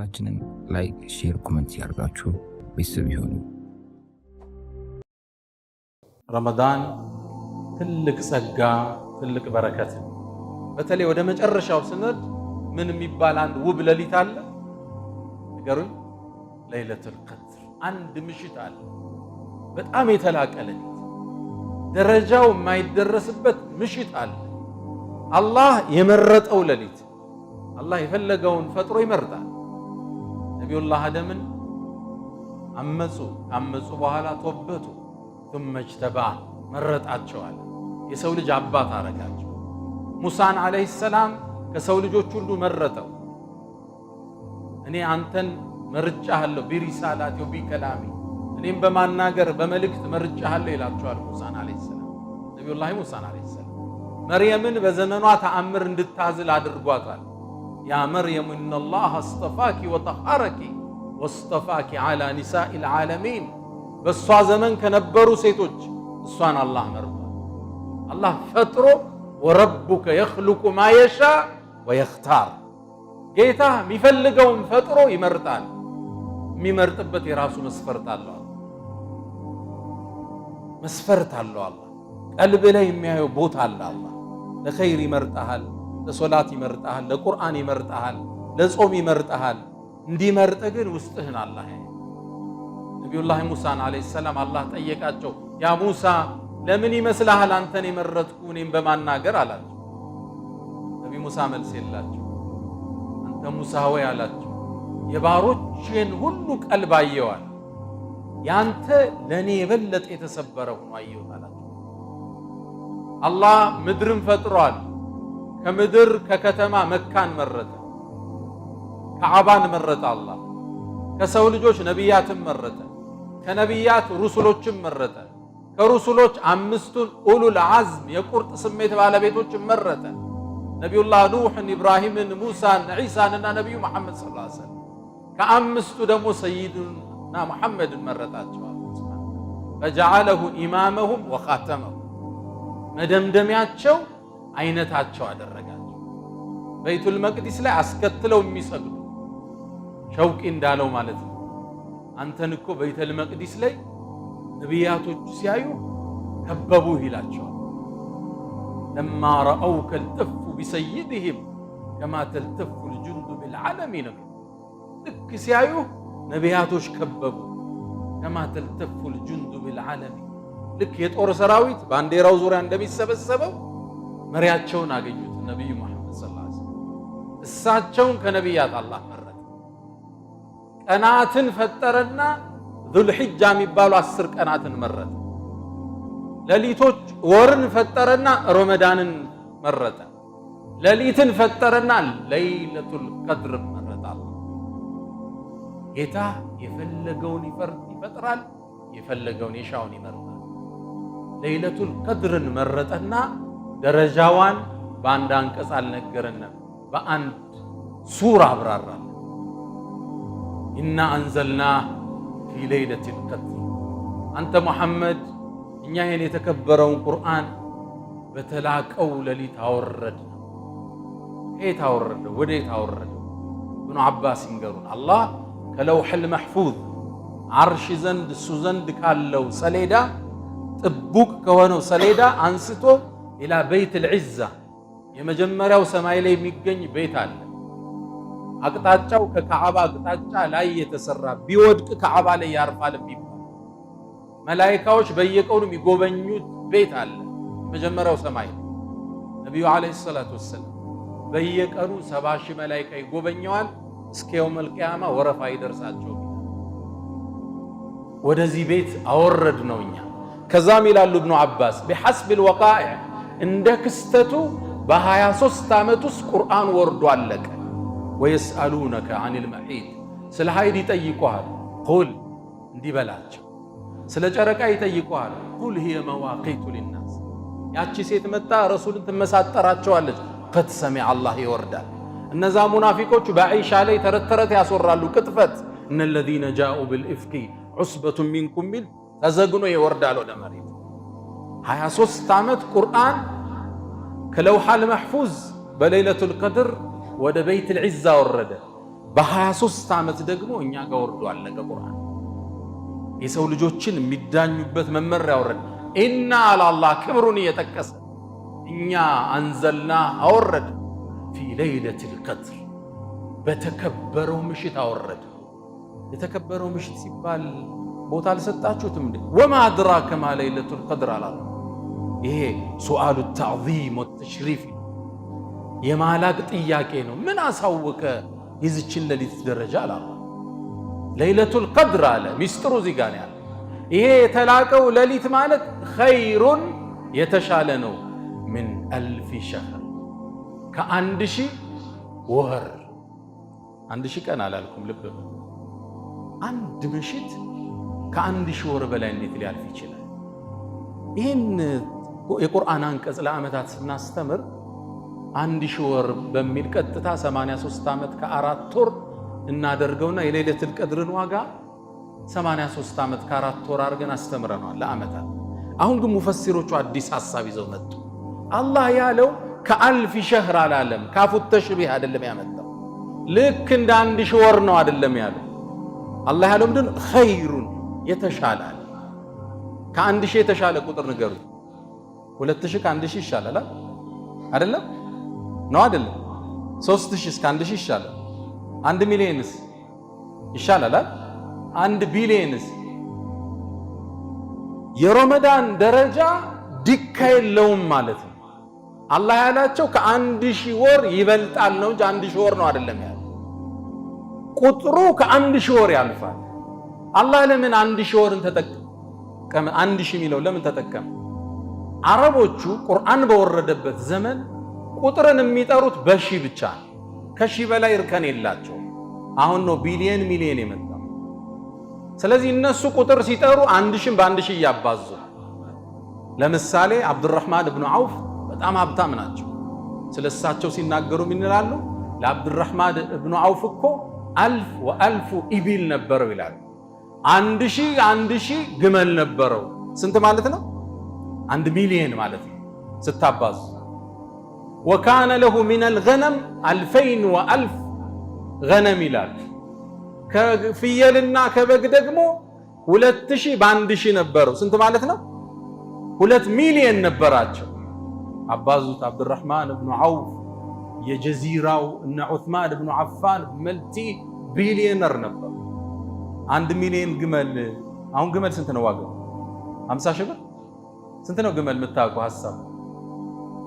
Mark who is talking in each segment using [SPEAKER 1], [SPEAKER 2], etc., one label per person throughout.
[SPEAKER 1] ቻናላችንን ላይክ፣ ሼር፣ ኮሜንት ያርጋችሁ ቤተሰብ ይሁኑ።
[SPEAKER 2] ረመዳን ትልቅ ጸጋ ትልቅ በረከት ነው። በተለይ ወደ መጨረሻው ስንል ምን የሚባል አንድ ውብ ሌሊት አለ ንገሩኝ። ለይለቱል ቀድር አንድ ምሽት አለ፣ በጣም የተላቀ ሌሊት፣ ደረጃው የማይደረስበት ምሽት አለ። አላህ የመረጠው ሌሊት። አላህ የፈለገውን ፈጥሮ ይመርጣል። ነቢዩላህ አደምን አመፁ በኋላ ተወበቱ ثم اجتباه መረጣቸዋል። የሰው ልጅ አባት አረጋቸው። ሙሳን አለይሂ ሰላም ከሰው ልጆች ሁሉ መረጠው። እኔ አንተን መርጫለሁ ቢሪሳላቲ ወቢከላሚ፣ እኔም በማናገር በመልእክት መርጫለሁ ይላቸዋል ሙሳን አለይሂ ሰላም። ነቢዩላህ ሙሳን አለይሂ ሰላም መርየምን በዘመኗ ተአምር እንድታዝል አድርጓታል። ያ መርየም ኢነላህ አስጠፋኪ ወጠሃረኪ ወስጠፋኪ ዐላ ኒሳኢል ዓለሚን፣ በሷ ዘመን ከነበሩ ሴቶች እሷን አላህ መርጧል። አላህ ፈጥሮ ወረቡከ የኽሉቁ ማ የሻ ወየኽታር፣ ጌታ የሚፈልገውን ፈጥሮ ይመርጣል። የሚመርጥበት የራሱ መስፈርት አለው። መስፈርት አለው። አላህ ቀልብ ላይ የሚያየው ቦታ አለ። አላህ ለኸይር ይመርጣሃል፣ ለሶላት ይመርጣሃል፣ ለቁርአን ይመርጣሃል፣ ለጾም ይመርጣሃል። እንዲመርጥ ግን ውስጥህን አላህ ያያል። ነቢዩላህ ሙሳን አለይሂ ሰላም አላህ ጠየቃቸው፣ ያ ሙሳ ለምን ይመስልሃል አንተን የመረጥኩ እኔም በማናገር አላቸው። ነቢ ሙሳ መልስ የላቸው። አንተ ሙሳ ወይ አላቸው፣ የባሮችን ሁሉ ቀልብ አየዋል፣ ያንተ ለእኔ የበለጠ የተሰበረ ሆኖ አየሁት አላቸው። አላህ ምድርን ፈጥሯል። ከምድር ከከተማ መካን መረጠ፣ ከዓባን መረጠ። አላህ ከሰው ልጆች ነቢያትን መረጠ፣ ከነቢያት ሩሱሎችን መረጠ፣ ከሩሱሎች አምስቱን ኡሉል ዐዝም የቁርጥ ስሜት ባለቤቶችን መረጠ። ነቢዩላህ ኑሕን፣ ኢብራሂምን፣ ሙሳን፣ ዒሳንና ነቢዩ መሐመድ ሰለላሁ ዐለይሂ ወሰለም። ከአምስቱ ደግሞ ሰይድና መሐመድን መረጣቸዋል። ፈጀዐለሁ ኢማመሁም ወኻተመሁም፣ መደምደሚያቸው አይነታቸው አደረጋቸው። በይቱል መቅዲስ ላይ አስከትለው የሚሰግዱ ሸውቂ እንዳለው ማለት ነው። አንተን እኮ በይቱል መቅዲስ ላይ ነቢያቶች ሲያዩ ከበቡህ ይላቸዋል። ለማ ረአውከ ልተፉ ቢሰይድህም ከማ ተልተፉ ልጁንዱ ቢልዓለሚ ነው። ልክ ሲያዩ ነቢያቶች ከበቡ። ከማ ተልተፉ ልጁንዱ ቢልዓለሚ፣ ልክ የጦር ሰራዊት ባንዲራው ዙሪያ እንደሚሰበሰበው መሪያቸውን አገኙት ነቢዩ መሐመድ ሰለላሁ ዐለይሂ ወሰለም። እሳቸውን ከነቢያት አላህ መረጠ። ቀናትን ፈጠረና ዙልሒጃ የሚባሉ 10 ቀናትን መረጠ። ሌሊቶች ወርን ፈጠረና ረመዳንን መረጠ። ሌሊትን ፈጠረና ለይለቱል ቀድር መረጠ። ጌታ የፈለገውን ይፈጥራል፣ የፈለገውን የሻውን ይመርጣል። ለይለቱል ቀድርን መረጠና ደረጃዋን በአንድ አንቀጽ አልነገረንም፣ በአንድ ሱራ አብራራል። ኢና አንዘልናህ ፊ ለይለቲል ቀድር፣ አንተ ሙሐመድ እኛ ይህን የተከበረውን ቁርአን በተላቀው ሌሊት አወረድነው። ከየት አወረደው? ወዴት አወረደው? ኢብኑ አባስ ይንገሩን። አላህ ከለውሐል መሕፉዝ ዓርሽ ዘንድ እሱ ዘንድ ካለው ሰሌዳ ጥቡቅ ከሆነው ሰሌዳ አንስቶ ኢላ በይትል ዒዛ የመጀመሪያው ሰማይ ላይ የሚገኝ ቤት አለ። አቅጣጫው ከካዕባ አቅጣጫ ላይ የተሰራ ቢወድቅ ካዕባ ላይ ያርፋል የሚባል መላኢካዎች በየቀኑ የሚጎበኙት ቤት አለ። የመጀመሪያው ሰማይ ነቢዩ ዓለይሂ ሰላቱ ወሰላም በየቀኑ 70 ሺህ መላኢካ ይጎበኘዋል። እስከ የውመል ቂያማ ወረፋ ይደርሳቸው። ወደዚህ ቤት አወረድ ነው እኛ። ከዛም ይላሉ ኢብኑ አባስ ቢሐስቢል ወቃኢዕ፣ እንደ ክስተቱ በ23 ዓመት ውስጥ ቁርአን ወርዶ አለቀ። ወየስአሉነከ ዐኒል መሒድ፣ ስለ ሀይድ ይጠይቁሃል፣ ቁል እንዲህ በላቸው። ስለ ጨረቃ ይጠይቁሃል፣ ቁል ሂየ መዋቂቱ ሊናስ። ያቺ ሴት መጣ ረሱልን ትመሳጠራቸዋለች፣ ቀድ ሰሚዐ አላህ ይወርዳል። እነዛ ሙናፊቆቹ በዓኢሻ ላይ ተረት ተረት ያስወራሉ፣ ቅጥፈት። እነ ለዚነ ጃኡ ብልኢፍኪ ዑስበቱን ሚንኩም ሚል ተዘግኖ ይወርዳል ወደ መሬት። 23 ዓመት ቁርአን ከለውሐል መሕፉዝ በለይለቱል ቀድር ወደ በይትል ዒዛ ወረደ። በ23 ዓመት ደግሞ እኛ ጋር ወርዶ አለቀ ቁርአን። የሰው ልጆችን የሚዳኙበት መመሪያ ወረደ። ኢና አላህ ክብሩን እየጠቀሰ እኛ አንዘልና አወረደ ፊ ለይለቱል ቀድር በተከበረው ምሽት አወረደ። የተከበረው ምሽት ሲባል ቦታ አልሰጣችሁትም እንዴ? ወማ አድራከ ማ ለይለቱል ቀድር አላህ። ይሄ ሱአሉ ተዕዚም ወተሽሪፍ የማላቅ ጥያቄ ነው። ምን አሳወቀ የዚችን ሌሊት ደረጃ አላህ። ለይለቱል ቀድር አለ። ሚስጥሩ እዚህ ጋር ያለ ይሄ የተላቀው ሌሊት ማለት ኸይሩን የተሻለ ነው። ምን አልፊ ሸህር ከአንድ ሺህ ወር። 1000 ቀን አላልኩም፣ ልብ አንድ ምሽት ከ1000 ወር በላይ እንዴት ሊያልፍ ይችላል? ይህን የቁርአን አንቀጽ ለዓመታት ስናስተምር 1000 ወር በሚል ቀጥታ 83 ዓመት ከ4 ወር እናደርገውና የሌለቱል ቀድርን ዋጋ 83 ዓመት ከ4 ወር አድርገን አስተምረናል ለዓመታት። አሁን ግን ሙፈሲሮቹ አዲስ ሐሳብ ይዘው መጡ። አላህ ያለው ከአልፍ ሸህር አላለም። ካፉት ተሽቢህ አይደለም ያመጣው። ልክ እንደ 1000 ወር ነው አይደለም ያለው። አላህ ያለው ምንድን ነው? ኸይሩን የተሻለ አለ። ከ1000 የተሻለ ቁጥር ንገሩ። 2000 ከ1000 ይሻላል አይደለም? ነው አይደለም? 3000 እስከ 1000 ይሻላል። 1 ሚሊዮንስ ይሻላል? 1 ቢሊዮንስ? የረመዳን ደረጃ ዲካ የለውም ማለት ነው። አላህ ያላቸው ከ1000 ወር ይበልጣል ነው እንጂ 1000 ወር ነው አይደለም ያለው። ቁጥሩ ከ1000 ወር ያልፋል። አላህ ለምን 1000 ወርን ተጠቀመ? 1000 የሚለው ለምን ተጠቀመ? አረቦቹ ቁርአን በወረደበት ዘመን ቁጥርን የሚጠሩት በሺህ ብቻ ነው። ከሺህ በላይ እርከን የላቸው። አሁን ነው ቢሊየን ሚሊየን የመጣው። ስለዚህ እነሱ ቁጥር ሲጠሩ 1000 በ1000 እያባዙ። ለምሳሌ አብዱራህማን ኢብኑ ዐውፍ በጣም ሀብታም ናቸው። ስለሳቸው ሲናገሩ ምን ይላሉ? ለአብዱራህማን ኢብኑ ዐውፍ እኮ 1000 ወ1000 ኢቢል ነበረው ይላሉ። 1000 ግመል ነበረው። ስንት ማለት ነው? 1 ሚሊየን ማለት ነው ስታባዙ። ወካነ ለሁ ሚነል ገነም 2000 ወ1000 ገነም ይላል። ከፍየልና ከበግ ደግሞ 2000 በ1000 ነበረው። ስንት ማለት ነው? 2 ሚሊየን ነበራቸው። አባዙት። አብዱራህማን ኢብኑ ዐውፍ የጀዚራው እነ ዑስማን ኢብኑ አፋን መልቲ ቢሊየነር ነበሩ። 1 ሚሊየን ግመል። አሁን ግመል ስንት ነው ዋጋው? 50 ሺህ ብር። ስንት ነው ግመል? የምታውቁ ሐሳብ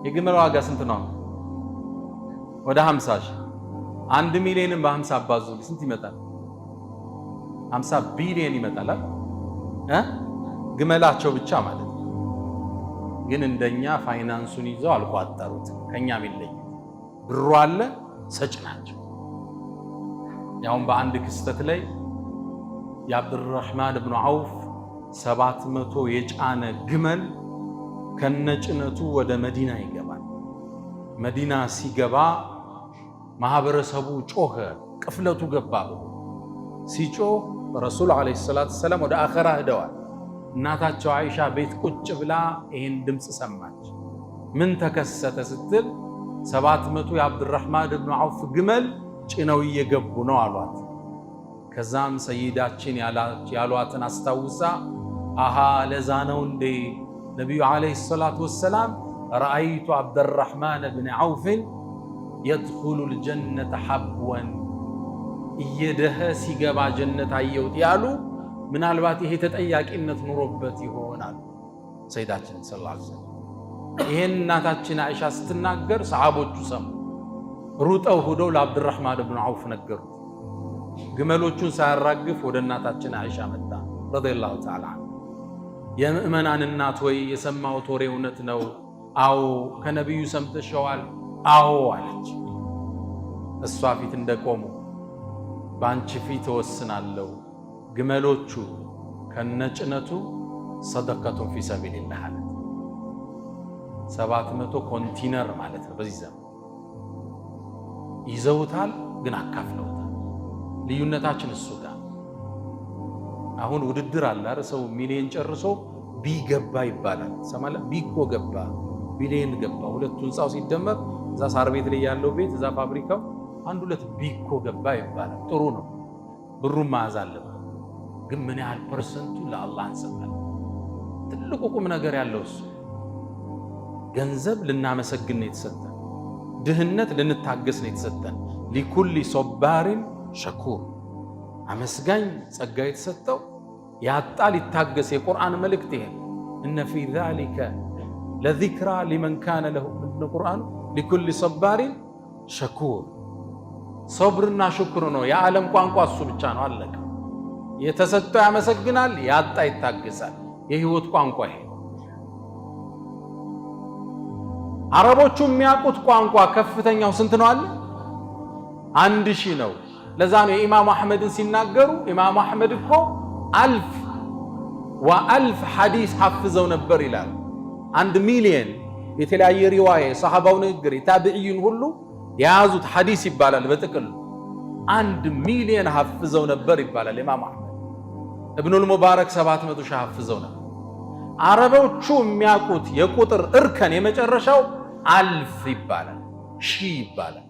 [SPEAKER 2] የግመል ዋጋ ስንት ነው? ወደ 50 ሺህ። 1 ሚሊየንን በ50 አባዙ ስንት ይመጣል? 50 ቢሊየን ይመጣል። ግመላቸው ብቻ ማለት ነው። ግን እንደኛ ፋይናንሱን ይዘው አልቋጠሩት። ከኛ ቢለይ ብሩ አለ፣ ሰጭ ናቸው። ያውም በአንድ ክስተት ላይ የአብዱራህማን ኢብኑ ዐውፍ 700 የጫነ ግመል ከነጭነቱ ወደ መዲና ይገባል። መዲና ሲገባ ማህበረሰቡ ጮኸ፣ ቅፍለቱ ገባ። ሲጮህ ረሱል ዓለይሂ ሰላቱ ወሰላም ወደ አኸራ ሄደዋል። እናታቸው አይሻ ቤት ቁጭ ብላ ይህን ድምፅ ሰማች። ምን ተከሰተ ስትል 700 የአብዱራህማን ኢብኑ ዐውፍ ግመል ጭነው እየገቡ ነው አሏት። ከዛም ሰይዳችን ያሏትን አስታውሳ አሃ ለዛ ነው እንዴ ነቢዩ ዓለይሂ ሰላቱ ወሰላም ረአይቱ አብዱራህማን ኢብኑ ዐውፍን የድኹሉል ጀነተ ሐብወን እየደኸ ሲገባ ጀነት አየሁት ያሉ። ምናልባት ይሄ ተጠያቂነት ኑሮበት ይሆናል። ሰይዳችን ሰለላሁ ዐለይሂ ወሰለም ይሄን እናታችን አይሻ ስትናገር ሰሃቦቹ ሰሙ። ሩጠው ሄደው ለአብዱራህማን ኢብኑ ዐውፍ ነገሩት። ግመሎቹን ሳያራግፍ ወደ እናታችን አይሻ መጣ ረዲየላሁ ተዓላ። የምእመናን እናት ወይ የሰማሁት ወሬ እውነት ነው? አዎ። ከነቢዩ ሰምተሸዋል? አዎ አለች። እሷ ፊት እንደቆሙ በአንቺ ፊት እወስናለሁ፣ ግመሎቹ ከነጭነቱ ሰደቀቱን ፊ ሰቢልላህ አለ። 700 ኮንቲነር ማለት ነው። በዚህ ዘመን ይዘውታል፣ ግን አካፍለውታል። ልዩነታችን እሱ ጋር። አሁን ውድድር አለ አይደል? ሰው ሚሊየን ጨርሶ ቢገባ ይባላል። ሰማለ ቢኮ ገባ፣ ቢሊየን ገባ። ሁለቱ ህንፃው ሲደመር እዛ ሳር ቤት ላይ ያለው ቤት እዛ ፋብሪካው አንድ ሁለት ቢኮ ገባ ይባላል። ጥሩ ነው፣ ብሩን መያዝ አለበት። ግን ምን ያህል ፐርሰንቱ ለአላህ እንሰጣለን? ትልቁ ቁም ነገር ያለው እሱ። ገንዘብ ልናመሰግን ነው የተሰጠን፣ ድህነት ልንታገስ ነው የተሰጠን። ሊኩሊ ሶባሪን ሸኩር፣ አመስጋኝ ጸጋ የተሰጠው ያጣ ሊታገስ። የቁርአን መልእክት ይሄ እነ ፊ ዛሊከ ለዚክራ ሊመን ካነ ለሁ ምን ቁርአኑ ሊኩሊ ሶባሪን ሸኩር። ሶብርና ሽኩር ነው የዓለም ቋንቋ እሱ ብቻ ነው። አለቀ። የተሰጠው ያመሰግናል፣ ያጣ ይታገሳል። የህይወት ቋንቋ ይሄ። አረቦቹ የሚያውቁት ቋንቋ ከፍተኛው ስንት ነው አለ? 1000 ነው። ለዛ ነው የኢማም አህመድን ሲናገሩ ኢማም አህመድ እኮ 1000 ሐዲስ ሐፍዘው ነበር ይላል። 1 ሚሊዮን የተለያየ ሪዋያ የሰሃባው ንግግር የታቢዒን ሁሉ የያዙት ሐዲስ ይባላል። በጥቅሉ 1 ሚሊዮን ሐፍዘው ነበር ይባላል። ኢማም አህመድ ኢብኑል ሙባረክ 700 ሺህ ሐፍዘው ነበር። አረቦቹ የሚያውቁት የቁጥር እርከን የመጨረሻው 1000 ይባላል፣ 1000 ይባላል።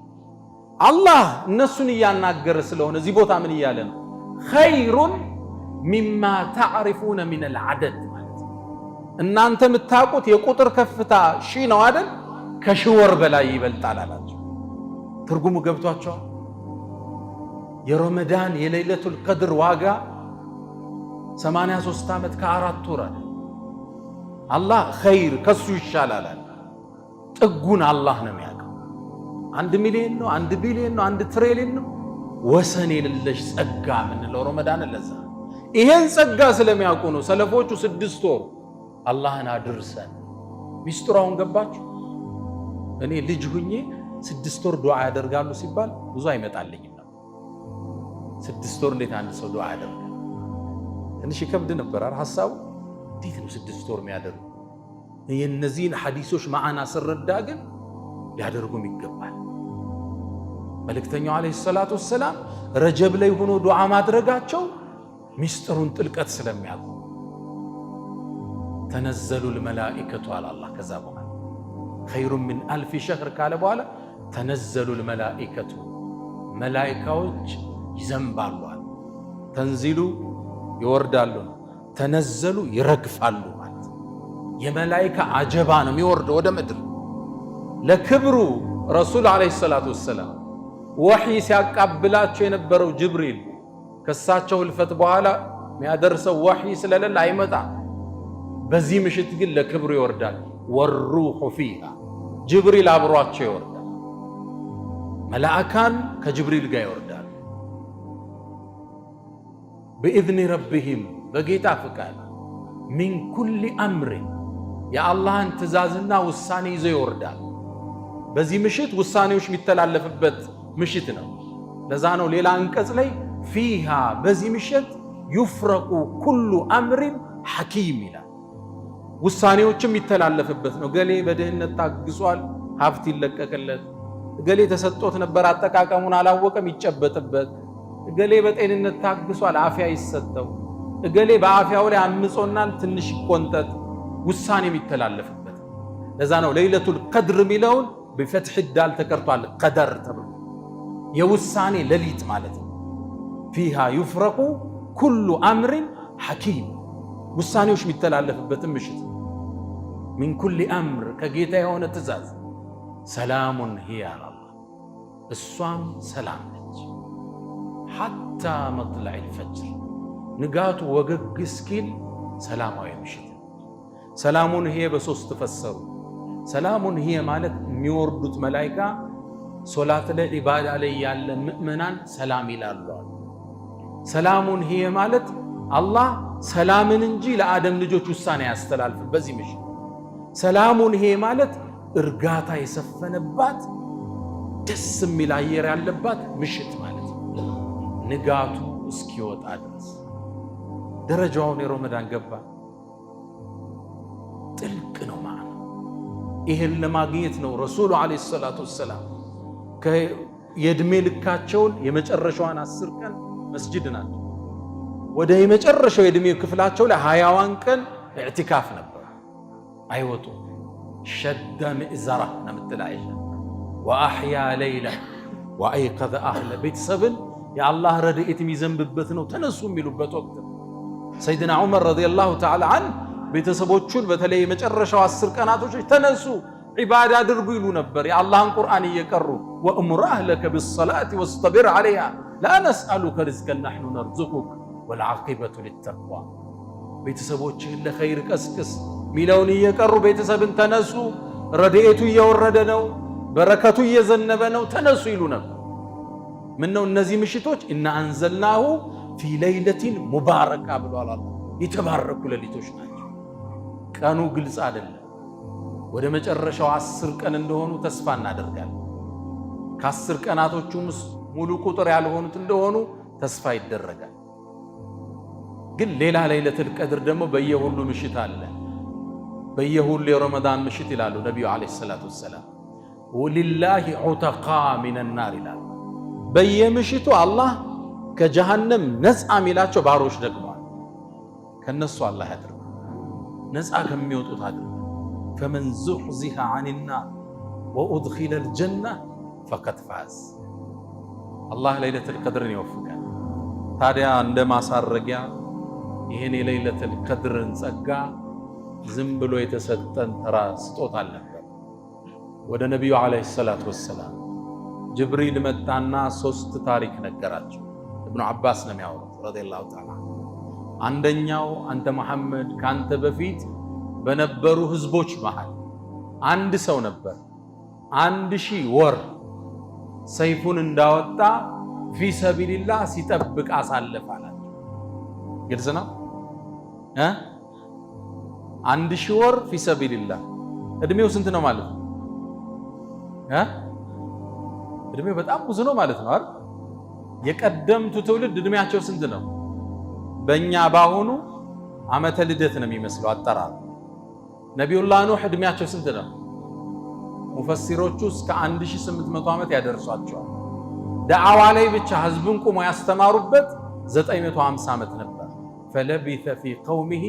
[SPEAKER 2] አላህ እነሱን እያናገረ ስለሆነ እዚህ ቦታ ምን እያለ ነው? ኸይሩን ሚማ ተዕሪፉነ ሚነል ዐደድ ማለት እናንተ የምታውቁት የቁጥር ከፍታ 1000 ነው አይደል? ከ1000 ወር በላይ ይበልጣል አላቸው። ትርጉሙ ገብቷቸዋል? የረመዳን የለይለቱል ቀድር ዋጋ 83 ዓመት ከ4 ወር አለ። አላህ ኸይር ከሱ ይሻላል አለ። ጥጉን አላህ ነው የሚያውቀው። 1 ሚሊዮን ነው፣ 1 ቢሊዮን ነው፣ 1 ትሪሊዮን ነው፣ ወሰን የሌለሽ ጸጋ የምንለው ረመዳን። ለዛ ይሄን ጸጋ ስለሚያውቁ ነው ሰለፎቹ 6 ወር አላህን አድርሰን። ሚስጥራውን ገባችሁ? እኔ ልጅ ሁኜ 6 ወር ዱዓ ያደርጋሉ ሲባል ብዙ አይመጣልኝም ነበር። 6 ወር እንዴት አንድ ሰው ዱዓ ያደርጋል? ትንሽ ይከብድ ነበር ሐሳቡ። እንዴት ነው 6 ወር የሚያደርጉ? የእነዚህን ሐዲሶች ማዕና ስረዳ ግን ሊያደርጉም ይገባል። መልእክተኛው ዓለይሂ ሰላቱ ወሰላም ረጀብ ላይ ሆኖ ዱዓ ማድረጋቸው ሚስጥሩን ጥልቀት ስለሚያውቁ ተነዘሉል መላኢከቱ አለ አላህ። ከዛ በኋላ ኸይሩን ሚን 1000 ሸህር ካለ በኋላ ተነዘሉል መላኢከቱ መላኢካዎች ይዘንባሉ። ተንዚሉ ይወርዳሉ፣ ተነዘሉ ይረግፋሉ ማለት የመላኢካ አጀባ ነው የሚወርደው ወደ ምድር። ለክብሩ ረሱል ዓለይሂ ሰላቱ ወሰላም ወሕይ ሲያቃብላቸው የነበረው ጅብሪል ከሳቸው ህልፈት በኋላ የሚያደርሰው ወሕይ ስለሌለ አይመጣም። በዚህ ምሽት ግን ለክብሩ ይወርዳል። ወሩሑ ፊሃ ጅብሪል አብሯቸው ይወርዳል። መላእካን ከጅብሪል ጋር ይወርዳል። بإذن ربهم በጌታ ፍቃድ ሚን ኩሊ አምሪን የአላህን ትእዛዝና ውሳኔ ይዞ ይወርዳል። በዚህ ምሽት ውሳኔዎች የሚተላለፍበት ምሽት ነው። ለዛ ነው ሌላ አንቀጽ ላይ ፊሃ በዚህ ምሽት ዩፍረቁ ኩሉ አምሪን ሐኪም ይላል። ውሳኔዎችም የሚተላለፍበት ነው። ገሌ በድህነት ታግሷል፣ ሀብት ይለቀቅለት። ገሌ ተሰጥቶት ነበር አጠቃቀሙን አላወቀም፣ ይጨበጥበት። እገሌ በጤንነት ታግሷል፣ አፍያ ይሰጠው። እገሌ በአፍያው ላይ አምጾናል፣ ትንሽ ይቆንጠጥ። ውሳኔ የሚተላለፍበት። ለዛ ነው ለይለቱል ቀድር የሚለውን በፈትሕ ዳል ተቀርቷል። ቀደር ተብሎ የውሳኔ ሌሊት ማለት ነው። ፊሃ ዩፍረቁ ኩሉ አምሪን ሐኪም ውሳኔዎች የሚተላለፍበት ምሽት። ሚን ኩሊ አምር ከጌታ የሆነ ትእዛዝ። ሰላሙን ሂያ እሷም ሰላም ነች። ሐታ መጥለዒል ፈጅር ንጋቱ ወገግ እስኪል ሰላማዊ ምሽት። ሰላሙን ሂየ በሶስት ተፈሰሩ። ሰላሙን ሂየ ማለት የሚወርዱት መላኢካ ሶላት ላይ ኢባዳ ላይ ያለ ምእመናን ሰላም ይላሉ። ሰላሙን ሂየ ማለት አላህ ሰላምን እንጂ ለአደም ልጆች ውሳኔ ያስተላልፍ በዚህ ምሽት። ሰላሙን ሂየ ማለት እርጋታ የሰፈነባት ደስ የሚል አየር ያለባት ምሽት ማለት ነው። ንጋቱ እስኪወጣ ድረስ ደረጃውን የረመዳን ገባ ጥልቅ ነው ማለት ነው። ይሄን ለማግኘት ነው ረሱሉ ዓለይሂ ሰላቱ ወሰላም የእድሜ ልካቸውን የመጨረሻዋን 10 ቀን መስጂድ ናቸው። ወደ የመጨረሻው የእድሜ ክፍላቸው ላይ 20ዋን ቀን ኢዕቲካፍ ነበር፣ አይወጡም። ሸደ ምእዘራ ነው የምትል አይሻ ወአሕያ ለይላ ወአይቀዘ አህለ ቤተሰብን የአላህ ረድኤት የሚዘንብበት ነው ተነሱ የሚሉበት ወቅት። ሰይድና ዑመር ረዲየላሁ ተዓላ ዐንሁ ቤተሰቦቹን በተለይ የመጨረሻው 10 ቀናቶች ተነሱ ዒባዳ አድርጉ ይሉ ነበር። የአላህን ቁርአን እየቀሩ ወእሙር አህለከ ቢሰላቲ ወስጠቢር ዐለይሃ ላ ነስአሉከ ሪዝቀን ነሕኑ ነርዙቁክ ወልዓቂበቱ ሊተቅዋ። ቤተሰቦችህን ለኸይር ቀስቅስ ሚለውን እየቀሩ ቤተሰብን ተነሱ፣ ረድኤቱ እየወረደ ነው፣ በረከቱ እየዘነበ ነው፣ ተነሱ ይሉ ነበር። ምነው እነዚህ ምሽቶች ኢና አንዘልናሁ ፊ ለይለቲን ሙባረካ ብሏል አላህ። የተባረኩ ሌሊቶች ናቸው። ቀኑ ግልጽ አይደለም። ወደ መጨረሻው 10 ቀን እንደሆኑ ተስፋ እናደርጋለን። ከ10 ቀናቶቹም ሙሉ ቁጥር ያልሆኑት እንደሆኑ ተስፋ ይደረጋል። ግን ሌላ ለይለቱል ቀድር ደግሞ በየሁሉ ምሽት አለ። በየሁሉ የረመዳን ምሽት ይላሉ ነቢዩ ዓለይሂ ሰላቱ ወሰላም ወሊላሂ ዑተቃ ሚነናር ይላሉ። በየምሽቱ አላህ ከጀሃነም ነፃ የሚላቸው ባሮች ደግመዋል። ከነሱ አላህ ያድርግ፣ ነፃ ከሚወጡት አድርግ። ፈመን ዙሕዚሐ ዐኒናር ወኡድኺለል ጀነ ፈቀድ ፋዝ። አላህ ለይለቱል ቀድርን ይወፍቃል። ታዲያ እንደ ማሳረጊያ ይህን የለይለቱል ቀድርን ጸጋ ዝም ብሎ የተሰጠን ተራ ስጦታ አልነበር። ወደ ነቢዩ ዓለይሂ ሰላቱ ወሰላም ጅብሪል መጣና 3 ታሪክ ነገራቸው። ኢብኑ አባስ ነው የሚያወሩት ረዲየላሁ ተዓላ። አንደኛው አንተ መሐመድ ካንተ በፊት በነበሩ ህዝቦች መሃል አንድ ሰው ነበር 1000 ወር ሰይፉን እንዳወጣ ፊ ሰቢልላህ ሲጠብቅ አሳለፈ አላቸው። ግልጽ ነው። 1000 ወር ፊ ሰቢልላህ እድሜው ስንት ነው ማለት ነው? እድሜው በጣም ብዙ ነው ማለት ነው አይደል? የቀደምቱ ትውልድ እድሜያቸው ስንት ነው? በእኛ ባሁኑ ዓመተ ልደት ነው የሚመስለው አጠራር። ነቢዩላህ ኑህ እድሜያቸው ስንት ነው? ሙፈሲሮቹ እስከ 1800 ዓመት ያደርሷቸዋል። ዳዕዋ ላይ ብቻ ህዝቡን ቁሞ ያስተማሩበት 950 ዓመት ነበር። ፈለቢተ ፊ ቀውሚሂ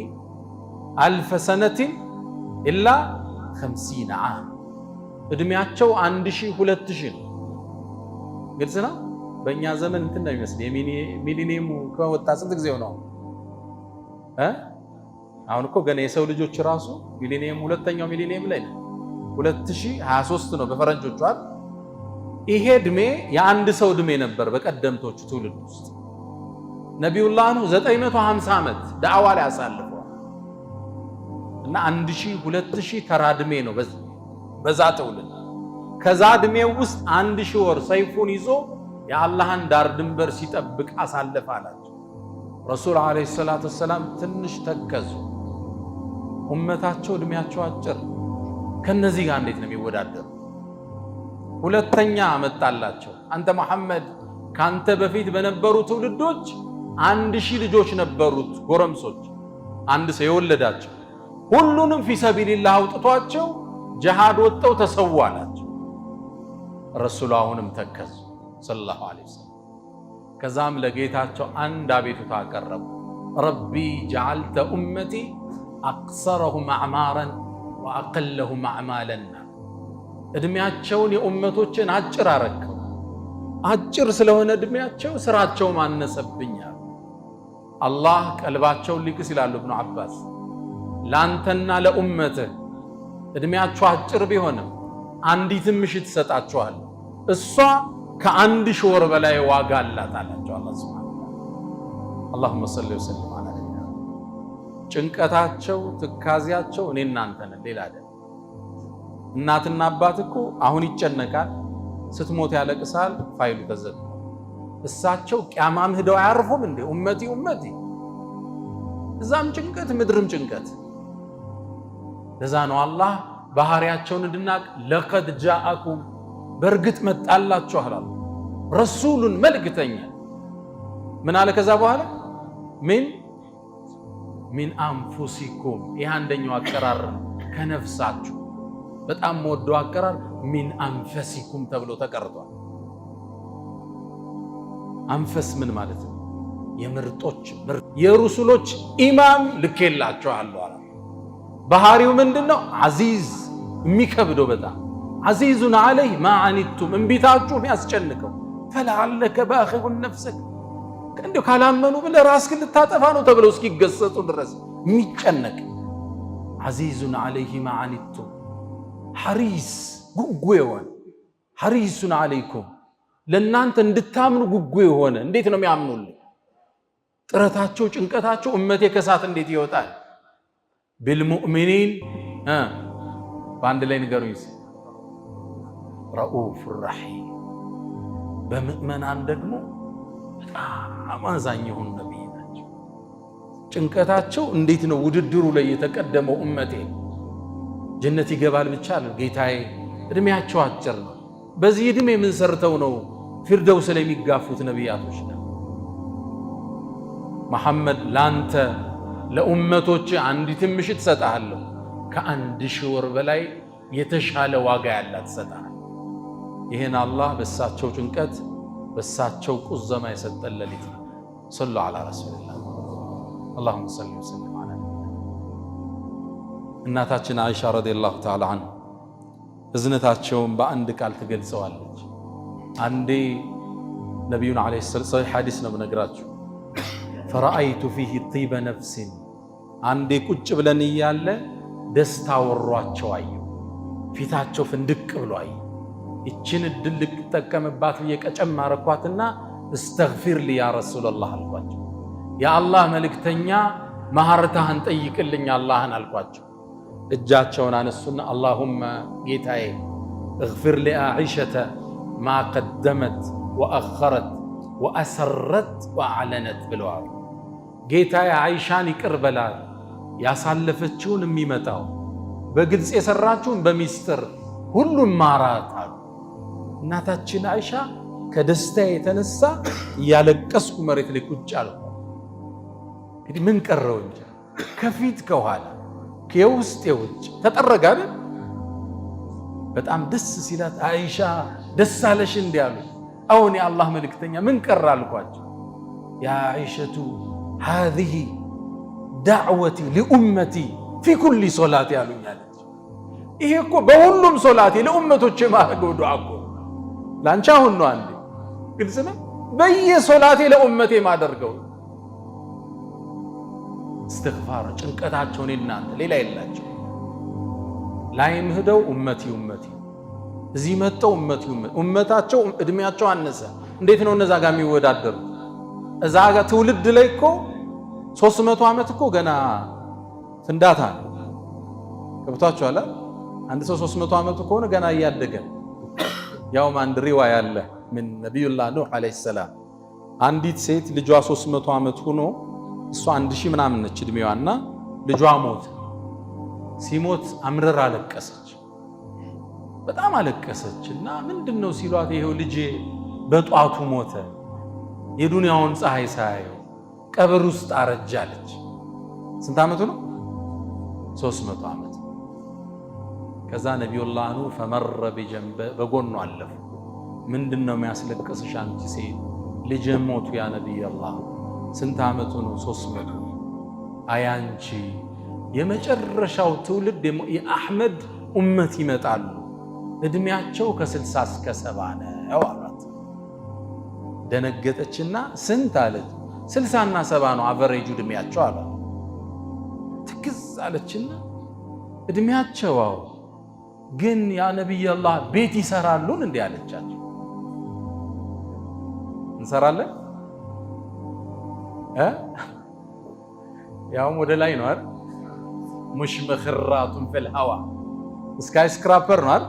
[SPEAKER 2] አልፈ ሰነትን ኢላ 50 ዓም። እድሜያቸው 1000 2000 ነው። ግልጽ ነው። በእኛ ዘመን እንትን ነው የሚመስል የሚሊኒየሙ ከወጣ ስንት ጊዜው ነው? አሁን እኮ ገና የሰው ልጆች ራሱ ሚሊኒየም ሁለተኛው ሚሊኒየም ላይ ነው 2023 ነው በፈረንጆቹ አይደል? ይሄ እድሜ የአንድ ሰው እድሜ ነበር በቀደምቶቹ ትውልድ ውስጥ። ነቢዩላህ ኑህ 950 ዓመት ዳዕዋ ላይ አሳልፈዋል እና 1000 2000 ተራ እድሜ ነው በዛ ትውልድ። ከዛ እድሜው ውስጥ 1000 ወር ሰይፉን ይዞ የአላህን ዳር ድንበር ሲጠብቅ አሳለፈ አላቸው። ረሱል ዓለይሂ ሰላቱ ወሰላም ትንሽ ተከዙ። ኡመታቸው እድሜያቸው አጭር፣ ከነዚህ ጋር እንዴት ነው የሚወዳደሩ? ሁለተኛ መጣላቸው። አንተ መሐመድ ካንተ በፊት በነበሩ ትውልዶች 1000 ልጆች ነበሩት ጎረምሶች፣ አንድ ሰው የወለዳቸው ሁሉንም ፊ ሰቢልላህ አውጥቷቸው ጂሃድ ወጥተው ተሰው አላቸው። ረሱሉ አሁንም ተከዙ ሰለላሁ ዐለይሂ ወሰለም። ከዛም ለጌታቸው አንድ አቤቱታ አቀረቡ። ረቢ ጀዐልተ ኡመቲ አቅሰረሁም አዕማረን ወአቀለሁም አዕማለን። እድሜያቸውን የኡመቶችን አጭር አረከው። አጭር ስለሆነ እድሜያቸው ስራቸውም አነሰብኛል። አላህ ቀልባቸውን ሊክስ ይላሉ ኢብኑ አባስ። ላንተና ለኡመትህ እድሜያቸው አጭር ቢሆንም አንዲትም ምሽት ትሰጣቸዋል፣ እሷ ከ1000 ወር በላይ ዋጋ አላት አላቸው አላህ ሱብሓነሁ ወተዓላ። አላሁመ ሰሊ ወሰለም ዐላ ነቢይና። ጭንቀታቸው ትካዜያቸው እኔ እናንተ ነን፣ ሌላ አይደለም። እናትና አባት እኮ አሁን ይጨነቃል፣ ስትሞት ያለቅሳል፣ ፋይሉ ተዘጋ። እሳቸው ቂያማም ሄደው አያርፉም እንዴ? ኡመቲ ኡመቲ፣ እዛም ጭንቀት ምድርም ጭንቀት። ለዛ ነው አላህ ባህሪያቸውን እንድናቅ ለቀድ ጃአኩም በእርግጥ መጣላችሁ አለ ረሱሉን መልእክተኛ። ምን አለ ከዛ በኋላ ሚን አንፉሲኩም። ይህ አንደኛው አቀራር ከነፍሳችሁ በጣም ወደው አቀራር ሚን አንፈሲኩም ተብሎ ተቀርቷል። አንፈስ ምን ማለት ነው? የምርጦች የሩሱሎች ኢማም ልኬላችኋለሁ አለ። ባህሪው ምንድነው? አዚዝ፣ የሚከብደው በጣም ዐዚዙን ዐለይህ ማ ዐኒቱም እምቢታችሁ የሚያስጨንቀው ፈለዐለከ ባኺዑን ነፍሰክ እንዲሁ ካላመኑ ብለህ ራስህን ልታጠፋ ነው ተብለው እስኪገሰጹ ድረስ የሚጨነቅ ዐዚዙን ዐለይህ ማ ዐኒቱም ሐሪስ ጉጉ የሆነ ሐሪሱን ዐለይኩም ለእናንተ እንድታምኑ ጉጉ የሆነ እንዴት ነው የሚያምኑልኝ? ጥረታቸው ጭንቀታቸው እመቴ ከሳት እንዴት ይወጣል? ቢልሙእሚኒን በአንድ ላይ ንገሩኝ። ረኡፍ ረሒም በምእመናን ደግሞ በጣም አዛኝ የሆኑ ነቢይ ናቸው። ጭንቀታቸው እንዴት ነው ውድድሩ ላይ የተቀደመው እመቴ ጀነት ይገባል ብቻ አለ ጌታዬ። እድሜያቸው አጭር ነው። በዚህ እድሜ ምን ሰርተው ነው ፊርደውስ ላይ የሚጋፉት ነቢያቶች ነው። መሐመድ ላንተ ለኡመቶች አንዲት ምሽት ሰጣለሁ ከ1000 ወር በላይ የተሻለ ዋጋ ያላት ሰጣለሁ። ይሄን አላህ በሳቸው ጭንቀት በሳቸው ቁዘማ የሰጠን ሌሊት ነው። ሰሉ ዐላ ረሱሊላህ اللهم صل وسلم على እናታችን አይሻ ረዲየላሁ ተዓላ ዐንሃ እዝነታቸውን በአንድ ቃል ትገልጸዋለች። አንዴ ነቢዩን ዐለይሂ ሰላም ሰሒህ ሐዲስ ነው ብነግራችሁ ፈረአይቱ ፊህ ጢበ ነፍሲን አንዴ ቁጭ ብለን እያለ ደስታ ወሯቸው አየሁ። ፊታቸው ፍንድቅ ብሎ አየሁ። ይችን እድል ልጠቀምባት ብዬ ቀጨም አረኳትና እስተግፊር ሊ ያ ረሱለላህ አልኳቸው። የአላህ መልእክተኛ መሐረታህን ጠይቅልኝ አላህን አልኳቸው። እጃቸውን አነሱና አላሁመ ጌታዬ እግፊር ሊአኢሸተ ማ ቀደመት ወአኸረት ወአሰረት ወአዕለነት ብለዋል። ጌታዬ አይሻን ይቅር በላት ያሳለፈችውን የሚመጣው በግልጽ የሰራችውን በሚስጥር ሁሉም ማራት አሉ። እናታችን አይሻ ከደስታ የተነሳ እያለቀስኩ መሬት ላይ ቁጭ አልኩ። እንግዲህ ምን ቀረው እንጂ ከፊት ከኋላ የውስጥ የውጭ ተጠረጋለ። በጣም ደስ ሲላት አይሻ ደስ አለሽ እንዲህ አሉ። አሁን የአላህ መልእክተኛ ምን ቀረ አልኳቸው። ያ አይሸቱ ሃዚህ ዳዕወቲ ሊኡመቲ ፊ ኩሊ ሶላቲ ያሉኛለች። ይሄ እኮ በሁሉም ሶላቴ ለኡመቶች የማደርገው ዱዓ እኮ ላንቺ አሁን ነው። አንዴ ግልጽ ነው። በየሶላቴ ለኡመቴ የማደርገው እስትግፋር ጭንቀታቸውን እናንተ ሌላ የላቸው። ላይም ሄደው ኡመቲ ኡመቲ እዚህ መጣው ኡመቲ ኡመታቸው እድሜያቸው አነሰ። እንዴት ነው እነዛ ጋር የሚወዳደሩ? እዛ ጋር ትውልድ ላይ እኮ 300 ዓመት እኮ ገና ፍንዳታ ነው። ገብቷችኋል? አንድ ሰው 300 ዓመት ከሆነ ገና እያደገ ያውም አንድ ሪዋያ አለ ምን ነብዩላህ ኑህ አለይሂ ሰላም አንዲት ሴት ልጇ 300 ዓመት ሆኖ እሷ 1000 ምናምን ነች እድሜዋና ልጇ ሞት። ሲሞት አምረር አለቀሰች፣ በጣም አለቀሰች። እና ምንድነው ሲሏት ይሄው ልጄ በጧቱ ሞተ፣ የዱንያውን ፀሐይ ሳያየው ቀብር ውስጥ አረጃለች። ስንት ዓመቱ ነው? 300 ዓመት። ከዛ ነቢዩላህ ኑህ ፈመረ ቢጀንበ በጎኑ አለፉ። ምንድነው የሚያስለቅስሽ አንቺ ሴት? ልጄ ሞቱ ያ ነቢይላህ። ስንት ዓመቱ ነው? 300። አያንቺ የመጨረሻው ትውልድ የአሕመድ ኡመት ይመጣሉ፣ እድሜያቸው ከ60 እስከ 70 ነው አሏት። ደነገጠችና ስንት አለች? 60 እና 70 ነው አቨሬጁ እድሜያቸው አሏት። ትክዝ አለችና እድሜያቸው አዎ፣ ግን ያ ነቢይላህ ቤት ይሰራሉን እንዴ አለቻቸው። እንሰራለን ያውም ወደ ላይ ነው አይደል? ሙሽ መኽራቱን ፊል ሀዋ ስካይ ስክራፐር ነው አይደል?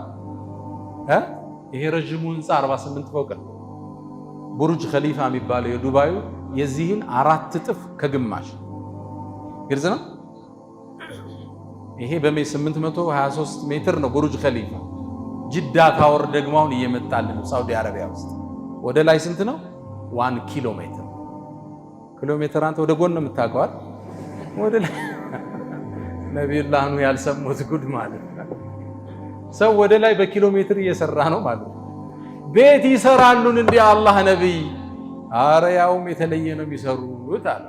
[SPEAKER 2] ይሄ ረጅሙ ህንፃ 48 ፎቅ ነው። ቡርጅ ኸሊፋ የሚባለው የዱባዩ የዚህን 4 እጥፍ ከግማሽ ግልጽ ነው። ይሄ በ823 ሜትር ነው ቡርጅ ኸሊፋ። ጅዳ ታወር ደግሞ አሁን እየመጣልን ነው ሳውዲ አረቢያ ውስጥ። ወደ ላይ ስንት ነው? 1 ኪሎ ሜትር። ኪሎ ሜትር አንተ ወደ ጎን የምታውቀዋል። ወደ ላይ ነቢዩላህ ኑህ ያልሰሙት ጉድ ማለት ነው። ሰው ወደ ላይ በኪሎ ሜትር እየሰራ ነው ማለት ነው። ቤት ይሰራሉን እንዴ አላህ ነብይ? አረ ያውም የተለየ ነው የሚሰሩት አለ።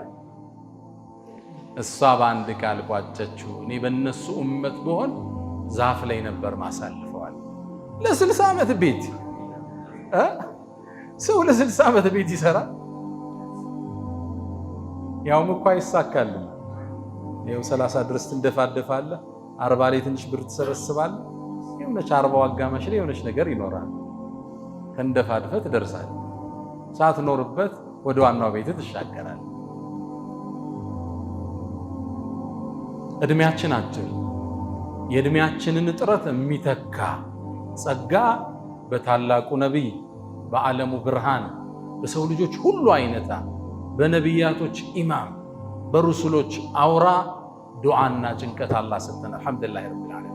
[SPEAKER 2] እሷ በአንድ ቃል ቋጨችው። እኔ በእነሱ ኡመት ብሆን ዛፍ ላይ ነበር ማሳልፈዋል። ለ60 ዓመት ቤት ሰው ለ60 ዓመት ቤት ይሰራል። ያውም እኮ አይሳካልም። ይኸው 30 ድረስ ትንደፋደፋለህ፣ 40 ላይ ትንሽ ብር ትሰበስባለህ። የሆነች 40 አጋማሽ ላይ የሆነች ነገር ይኖራል። ተንደፋድፈህ ትደርሳለህ። ሳትኖርበት ወደ ዋናው ቤት ትሻገራለህ። እድሜያችን አጭር፣ የእድሜያችንን እጥረት የሚተካ ጸጋ በታላቁ ነቢይ በዓለሙ ብርሃን በሰው ልጆች ሁሉ አይነታ በነቢያቶች ኢማም በሩሱሎች አውራ ዱዓና ጭንቀት አላህ ሰጠን። አልሐምዱሊላህ ረቢል ዓለሚን።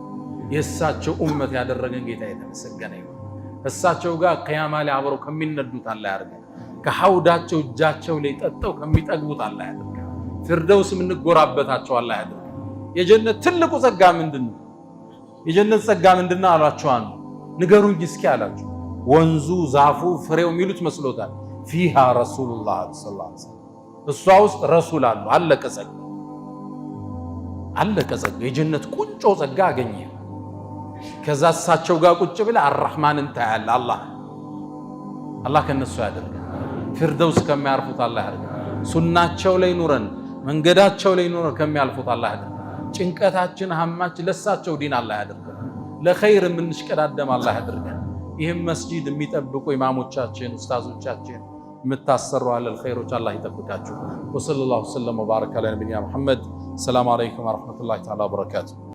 [SPEAKER 2] የእሳቸው ኡመት ያደረገን ጌታ የተመሰገነ ይሁን። እሳቸው ጋር ከያማ ላይ አብረው ከሚነዱት አላህ ያድርገን። ከሐውዳቸው እጃቸው ላይ ጠጠው ከሚጠግቡት አላህ ያድርገን። ፊርደውስ የምንጎራበታቸው አላህ ያድርገን። የጀነት ትልቁ ጸጋ ምንድነው? የጀነት ጸጋ ምንድነው አሏቸው። አንዱ ንገሩኝ እስኪ አላቸው። ወንዙ ዛፉ ፍሬው የሚሉት መስሎታል። ፊሃ ረሱሉላህ ሰለላሁ ዐለይሂ ወሰለም፣ እሷ ውስጥ ረሱል አሉ። አለቀ ጸጋ፣ አለቀ ጸጋ። የጀነት ቁንጮ ጸጋ አገኘ። ከዛ እሳቸው ጋር ቁጭ ብለህ አርራህማንን ታያለህ። አላህ ከነሱ ያደርገን። ፊርደውስ ከሚያርፉት አላህ ያደርገን። ሱናቸው ላይ ኑረን መንገዳቸው ላይ ኑረን ከሚያልፉት አላህ ያደርገን። ጭንቀታችን ሀማችን ለሳቸው ዲን አላህ ያደርገን። ለኸይር የምንሽቀዳደም አላህ ያደርገን። ይህም መስጂድ የሚጠብቁ ኢማሞቻችን ኡስታዞቻችን የምታሰሩ አለል ኸይሮች አላህ ይጠብቃችሁ። ወሰለላሁ ወሰለም ወባረከ ዐላ ነቢይና ሙሐመድ። ሰላም አለይኩም ወረሕመቱላሂ ተዓላ ወበረካቱ።